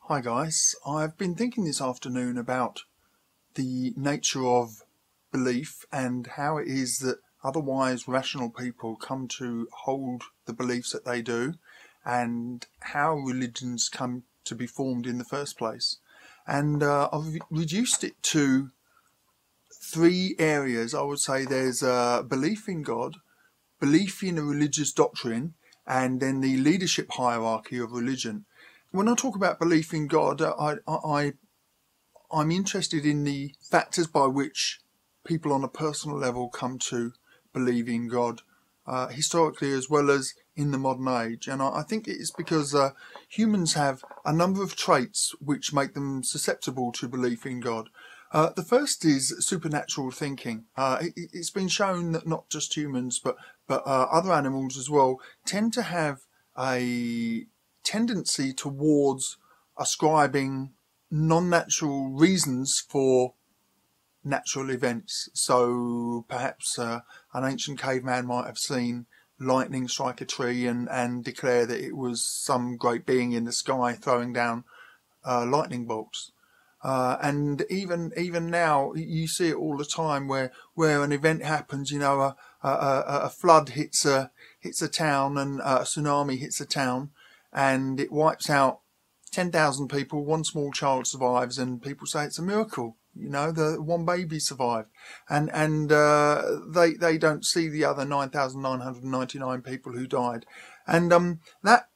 Hi guys, I've been thinking this afternoon about the nature of belief and how it is that otherwise rational people come to hold the beliefs that they do, and how religions come to be formed in the first place. And I've reduced it to three areas. I would say there's belief in God, belief in a religious doctrine, and then the leadership hierarchy of religion. When I talk about belief in God, I'm interested in the factors by which people on a personal level come to believe in God, historically as well as in the modern age. And I think it's because humans have a number of traits which make them susceptible to belief in God. The first is supernatural thinking. It's been shown that not just humans, but other animals as well, tend to have a tendency towards ascribing non-natural reasons for natural events. So perhaps an ancient caveman might have seen lightning strike a tree and declare that it was some great being in the sky throwing down lightning bolts. And even now you see it all the time where an event happens, a flood hits a town, and a tsunami hits a town, and it wipes out 10,000 people. One small child survives, and people say it's a miracle. The one baby survived, and they don't see the other 9,999 people who died, and that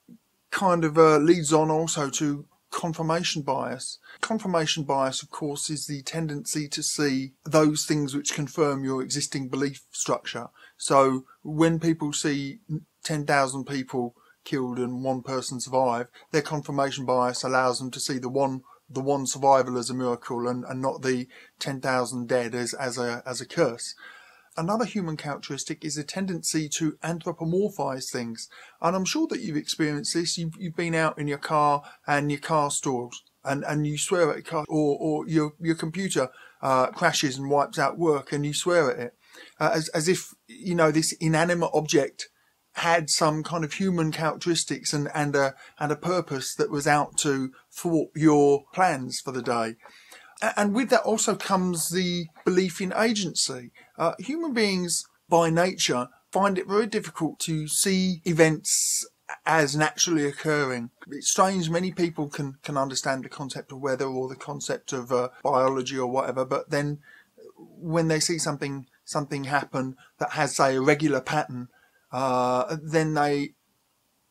kind of leads on also to confirmation bias. Confirmation bias, of course, is the tendency to see those things which confirm your existing belief structure. So when people see 10,000 people killed and one person survived, their confirmation bias allows them to see the one survival as a miracle, and not the 10,000 dead as a curse. Another human characteristic is a tendency to anthropomorphize things. And I'm sure that you've experienced this. You've been out in your car and your car stalls, and you swear at your car, or your computer crashes and wipes out work, and you swear at it, as if this inanimate object had some kind of human characteristics and a purpose that was out to thwart your plans for the day. And with that also comes the belief in agency. Human beings, by nature, find it very difficult to see events as naturally occurring. It's strange, many people can understand the concept of weather or the concept of biology or whatever, but then when they see something happen that has, say, a regular pattern, then they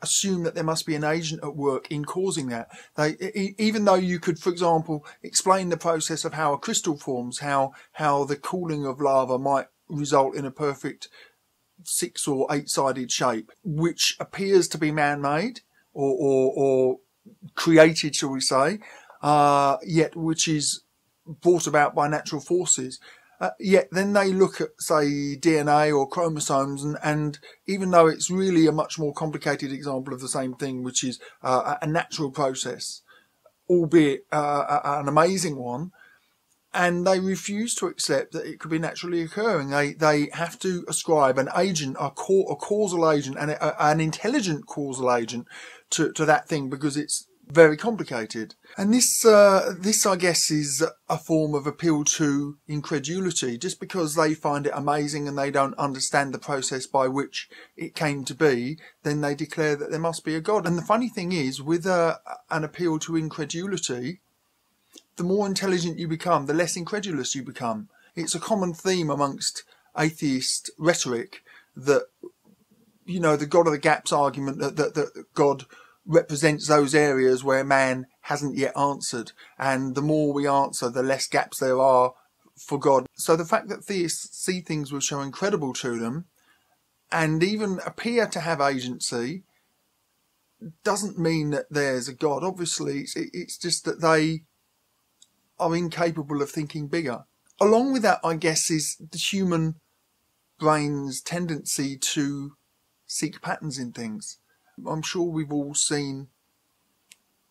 assume that there must be an agent at work in causing that. Even though you could, for example, explain the process of how a crystal forms, how the cooling of lava might result in a perfect 6 or 8-sided shape, which appears to be man-made or created, shall we say, yet which is brought about by natural forces. Yet then they look at, say, DNA or chromosomes, and even though it's really a much more complicated example of the same thing, which is a natural process, albeit an amazing one, and they refuse to accept that it could be naturally occurring. They have to ascribe an agent, a causal agent, and an intelligent causal agent to that thing, because it's very complicated. And this I guess is a form of appeal to incredulity. Just because they find it amazing and they don't understand the process by which it came to be, then they declare that there must be a God. And the funny thing is, with an appeal to incredulity, the more intelligent you become, the less incredulous you become. It's a common theme amongst atheist rhetoric that, the God of the gaps argument, that God represents those areas where man hasn't yet answered, and the more we answer, the less gaps there are for God. So the fact that theists see things which are incredible to them and even appear to have agency doesn't mean that there's a God. Obviously, it's just that they are incapable of thinking bigger. Along with that, I guess, is the human brain's tendency to seek patterns in things. I'm sure we've all seen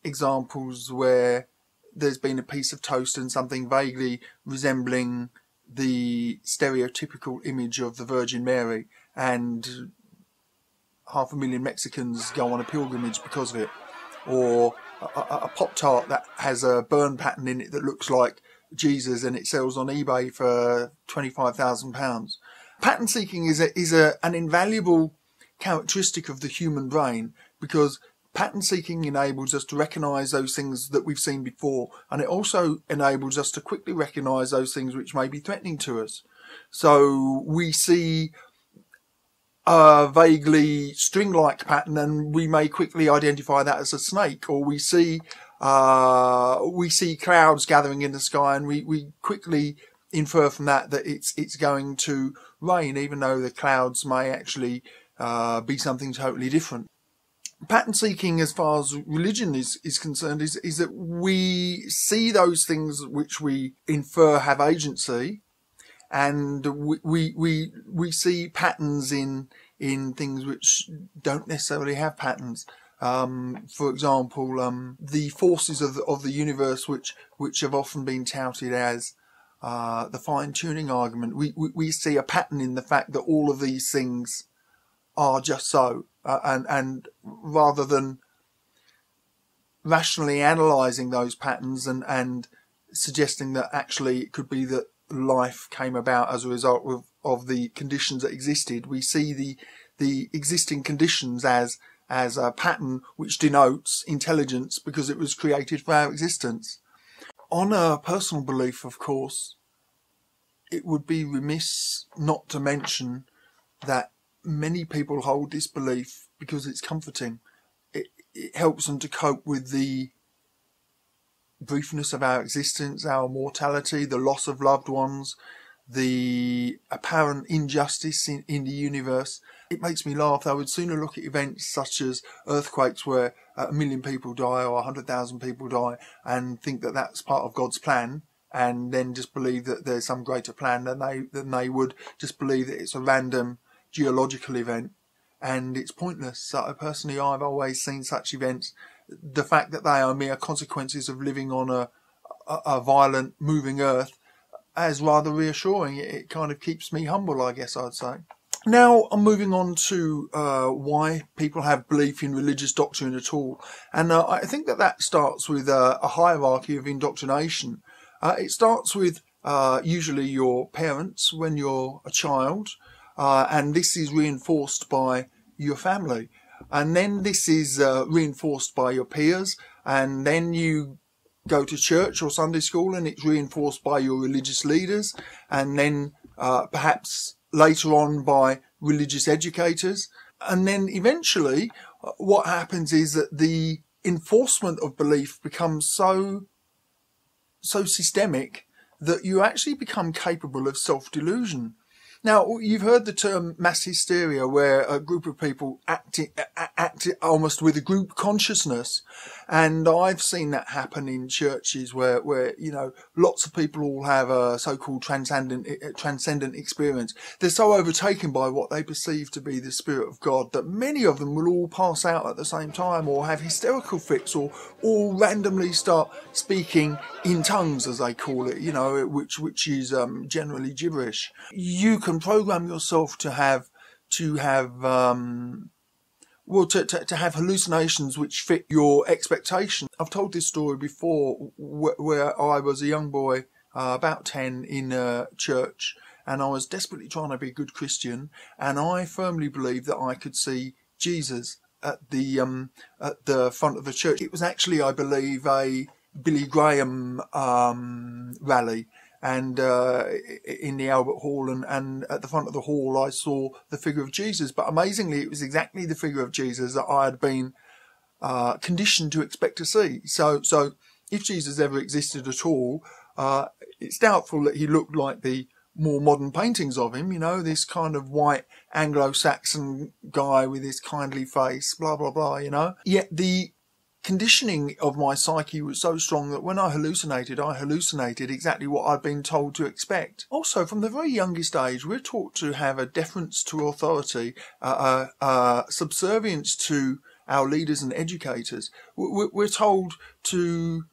examples where there's been a piece of toast and something vaguely resembling the stereotypical image of the Virgin Mary, and 500,000 Mexicans go on a pilgrimage because of it. Or a Pop-Tart that has a burn pattern in it that looks like Jesus, and it sells on eBay for £25,000. Pattern seeking is an invaluable characteristic of the human brain, because pattern seeking enables us to recognise those things that we've seen before, and it also enables us to quickly recognise those things which may be threatening to us. So we see a vaguely string-like pattern, and we may quickly identify that as a snake, or we see clouds gathering in the sky, and we quickly infer from that it's going to rain, even though the clouds may actually be something totally different. Pattern seeking, as far as religion is concerned, is that we see those things which we infer have agency, and we see patterns in things which don't necessarily have patterns. For example, the forces of the universe, which have often been touted as the fine-tuning argument. We see a pattern in the fact that all of these things are just so, and rather than rationally analysing those patterns and suggesting that actually it could be that life came about as a result of the conditions that existed, we see the existing conditions as a pattern which denotes intelligence because it was created for our existence. On a personal belief, of course, it would be remiss not to mention that many people hold this belief because it's comforting. It helps them to cope with the briefness of our existence, our mortality, the loss of loved ones, the apparent injustice in the universe. It makes me laugh. I would sooner look at events such as earthquakes where 1 million people die or 100,000 people die and think that that's part of God's plan, and then just believe that there's some greater plan than they would just believe that it's a random geological event and it's pointless. So personally, I've always seen such events, the fact that they are mere consequences of living on a violent, moving earth, as rather reassuring. It kind of keeps me humble, I guess I'd say. Now I'm moving on to why people have belief in religious doctrine at all. And I think that starts with a hierarchy of indoctrination. It starts with usually your parents when you're a child, and this is reinforced by your family. And then this is reinforced by your peers, and then you go to church or Sunday school and it's reinforced by your religious leaders, and then perhaps later on by religious educators. And then eventually what happens is that the enforcement of belief becomes so systemic that you actually become capable of self-delusion. Now, you've heard the term mass hysteria, where a group of people act almost with a group consciousness, and I've seen that happen in churches where you know, lots of people all have a so-called transcendent experience. They're so overtaken by what they perceive to be the Spirit of God that many of them will all pass out at the same time, or have hysterical fits, or all randomly start speaking in tongues, as they call it, you know, which is generally gibberish. You can program yourself to have hallucinations which fit your expectation. I've told this story before, where I was a young boy, about 10, in a church, and I was desperately trying to be a good Christian, and I firmly believed that I could see Jesus at the front of the church. It was actually, I believe, a Billy Graham rally, and in the Albert Hall, and at the front of the hall I saw the figure of Jesus. But amazingly, it was exactly the figure of Jesus that I had been conditioned to expect to see. So if Jesus ever existed at all, it's doubtful that he looked like the more modern paintings of him, you know, this kind of white Anglo-Saxon guy with his kindly face, blah blah blah, you know. Yet the conditioning of my psyche was so strong that when I hallucinated exactly what I'd been told to expect. Also, from the very youngest age, we're taught to have a deference to authority, subservience to our leaders and educators. We're told to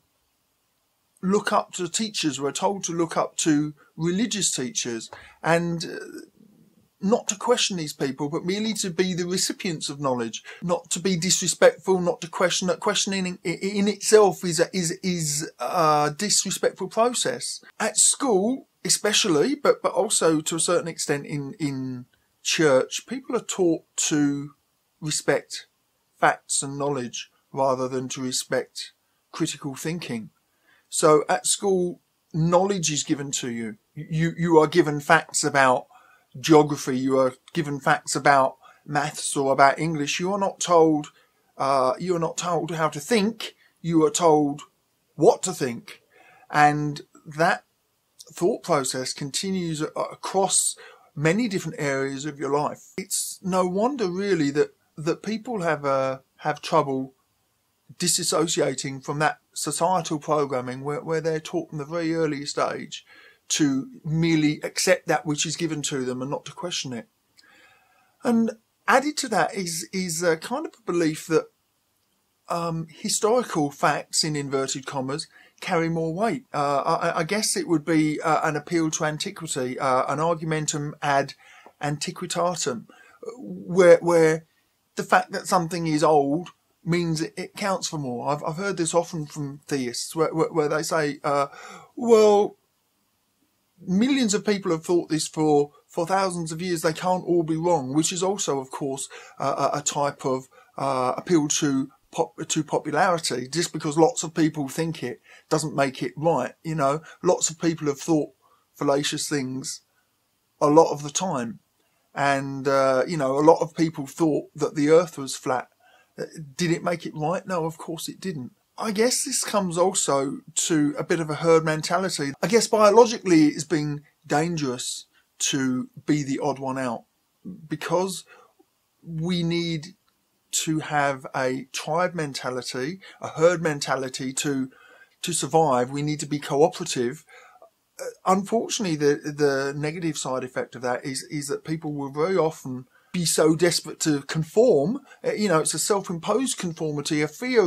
look up to teachers. We're told to look up to religious teachers. And not to question these people, but merely to be the recipients of knowledge, not to be disrespectful, not to question. That questioning in itself is a disrespectful process. At school, especially, but also to a certain extent in church, people are taught to respect facts and knowledge rather than to respect critical thinking. So at school, knowledge is given to you. You are given facts about geography. You are given facts about maths or about English. You are not told. You are not told how to think. You are told what to think, and that thought process continues across many different areas of your life. It's no wonder really that people have trouble disassociating from that societal programming where they're taught from the very earliest age to merely accept that which is given to them and not to question it. And added to that is a kind of a belief that historical facts, in inverted commas, carry more weight. I guess it would be an appeal to antiquity, an argumentum ad antiquitatem, where the fact that something is old means it counts for more. I've heard this often from theists, where they say, well, millions of people have thought this for thousands of years. They can't all be wrong, which is also, of course, a type of appeal to popularity. Just because lots of people think it doesn't make it right. You know, lots of people have thought fallacious things a lot of the time. And, you know, a lot of people thought that the earth was flat. Did it make it right? No, of course it didn't. I guess this comes also to a bit of a herd mentality. I guess biologically it's been dangerous to be the odd one out because we need to have a tribe mentality, a herd mentality to survive. We need to be cooperative. Unfortunately, the negative side effect of that is that people will very often be so desperate to conform. You know, it's a self-imposed conformity, a fear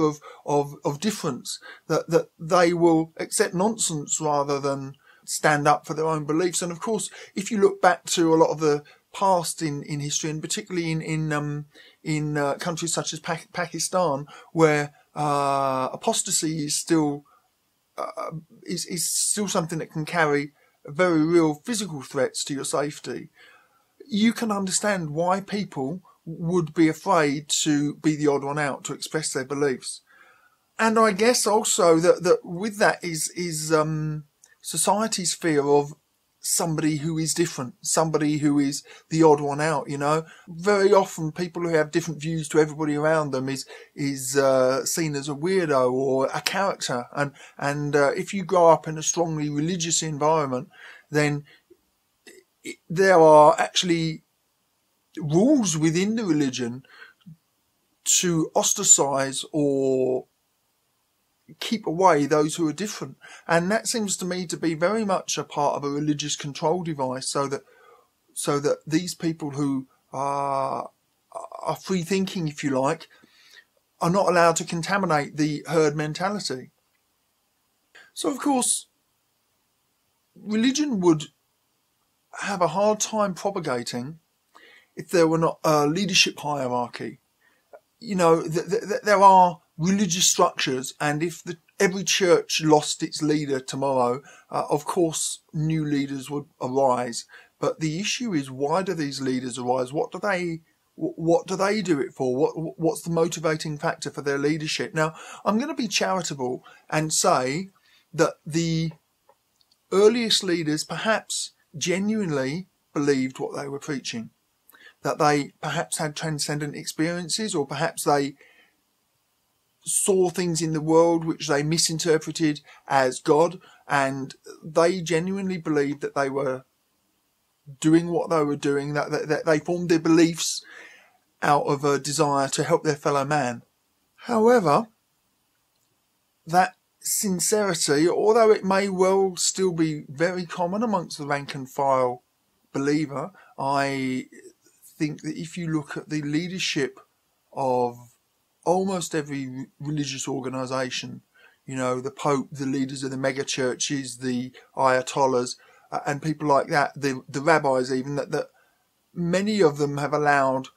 of difference, that they will accept nonsense rather than stand up for their own beliefs. And of course, if you look back to a lot of the past in history, and particularly in countries such as Pakistan, where apostasy is still something that can carry very real physical threats to your safety, you can understand why people would be afraid to be the odd one out, to express their beliefs. And I guess also that with that is society's fear of somebody who is different, somebody who is the odd one out, you know. Very often people who have different views to everybody around them is seen as a weirdo or a character. And if you grow up in a strongly religious environment, then there are actually rules within the religion to ostracize or keep away those who are different. And that seems to me to be very much a part of a religious control device, so that these people who are free thinking, if you like, are not allowed to contaminate the herd mentality. So of course, religion would have a hard time propagating if there were not a leadership hierarchy. You know, there are religious structures, and if every church lost its leader tomorrow, of course new leaders would arise. But the issue is, why do these leaders arise? What do they do it for? What's the motivating factor for their leadership? Now, I'm going to be charitable and say that the earliest leaders perhaps genuinely believed what they were preaching, that they perhaps had transcendent experiences, or perhaps they saw things in the world which they misinterpreted as God, and they genuinely believed that they were doing what they were doing, that they formed their beliefs out of a desire to help their fellow man. However, that sincerity, although it may well still be very common amongst the rank and file believer, I think that if you look at the leadership of almost every religious organisation, you know, the Pope, the leaders of the mega churches, the Ayatollahs, and people like that, the rabbis even, that many of them have allowed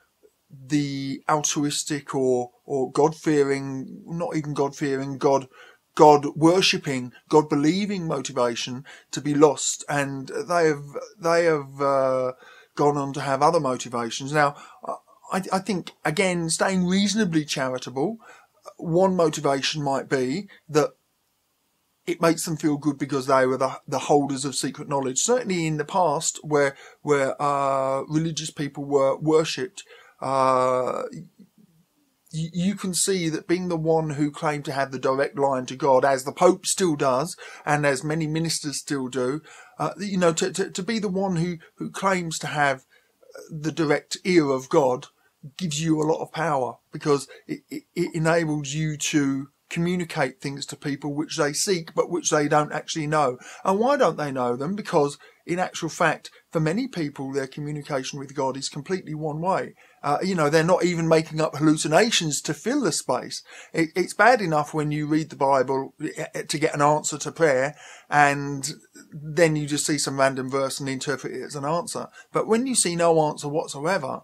the altruistic or God-fearing, not even God-fearing, God-worshipping, God-believing motivation to be lost, and they have gone on to have other motivations. Now, I think, again, staying reasonably charitable, one motivation might be that it makes them feel good because they were the holders of secret knowledge. Certainly in the past, where religious people were worshipped, you can see that being the one who claimed to have the direct line to God, as the Pope still does, and as many ministers still do, to be the one who claims to have the direct ear of God gives you a lot of power, because it enables you to communicate things to people which they seek but which they don't actually know. And why don't they know them? Because in actual fact, for many people, their communication with God is completely one way. They're not even making up hallucinations to fill the space. It's bad enough when you read the Bible to get an answer to prayer, and then you just see some random verse and interpret it as an answer. But when you see no answer whatsoever,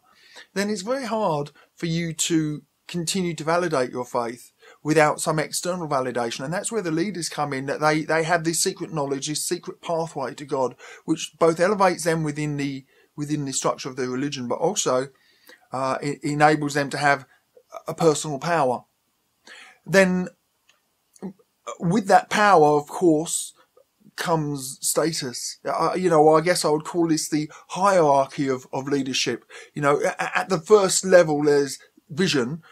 then it's very hard for you to continue to validate your faith without some external validation. And that's where the leaders come in, that they have this secret knowledge, this secret pathway to God, which both elevates them within the structure of their religion, but also it enables them to have a personal power. Then with that power, of course, comes status. I guess I would call this the hierarchy of leadership. At the first level, there's vision,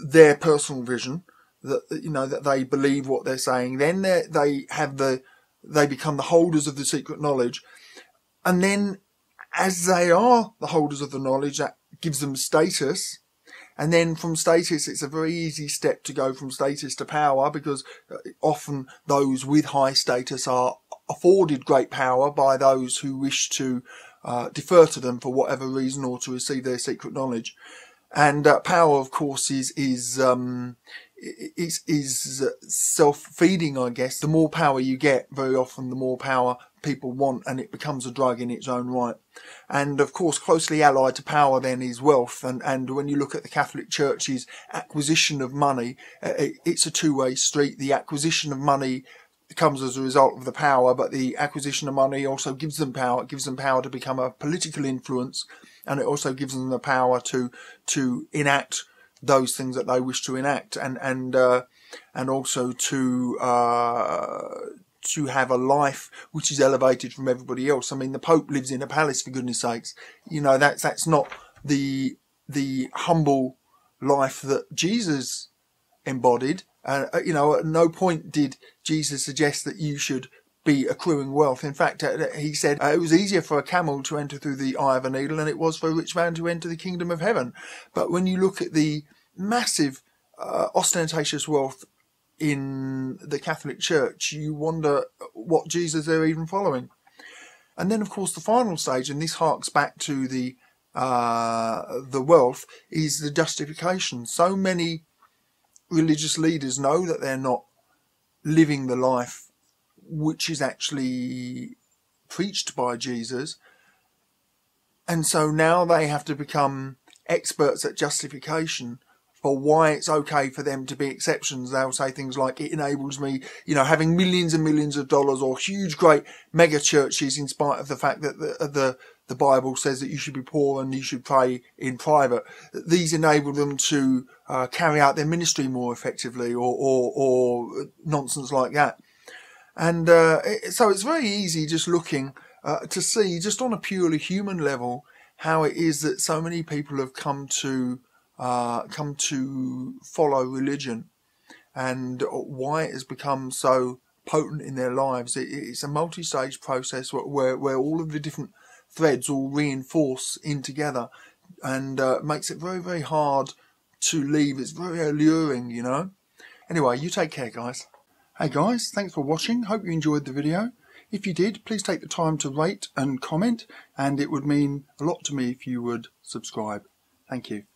their personal vision, that they believe what they're saying. Then they become the holders of the secret knowledge, and then as they are the holders of the knowledge, that gives them status. And then from status, it's a very easy step to go from status to power, because often those with high status are afforded great power by those who wish to defer to them for whatever reason, or to receive their secret knowledge. And power, of course, is self-feeding, I guess. The more power you get, very often the more power people want, and it becomes a drug in its own right. And of course, closely allied to power then is wealth. And when you look at the Catholic Church's acquisition of money, it's a two-way street. The acquisition of money comes as a result of the power, but the acquisition of money also gives them power. It gives them power to become a political influence, and it also gives them the power to enact those things that they wish to enact, and also to have a life which is elevated from everybody else. I mean, the Pope lives in a palace, for goodness sakes. That's not the humble life that Jesus embodied. At no point did Jesus suggest that you should be accruing wealth. In fact, he said it was easier for a camel to enter through the eye of a needle than it was for a rich man to enter the kingdom of heaven. But when you look at the massive ostentatious wealth in the Catholic Church, you wonder what Jesus they're even following. And then, of course, the final stage, and this harks back to the wealth, is the justification. So many religious leaders know that they're not living the life which is actually preached by Jesus, and so now they have to become experts at justification for why it's okay for them to be exceptions. They'll say things like, it enables me, having millions and millions of dollars, or huge, great mega churches, in spite of the fact that the Bible says that you should be poor and you should pray in private. These enable them to carry out their ministry more effectively, or nonsense like that. And so it's very easy just looking to see, just on a purely human level, how it is that so many people have come to follow religion, and why it has become so potent in their lives. It's a multi-stage process where all of the different threads all reinforce in together, and makes it very, very hard to leave. It's very alluring, Anyway, you take care, guys. Hey guys, thanks for watching. Hope you enjoyed the video. If you did, please take the time to rate and comment, and it would mean a lot to me if you would subscribe. Thank you.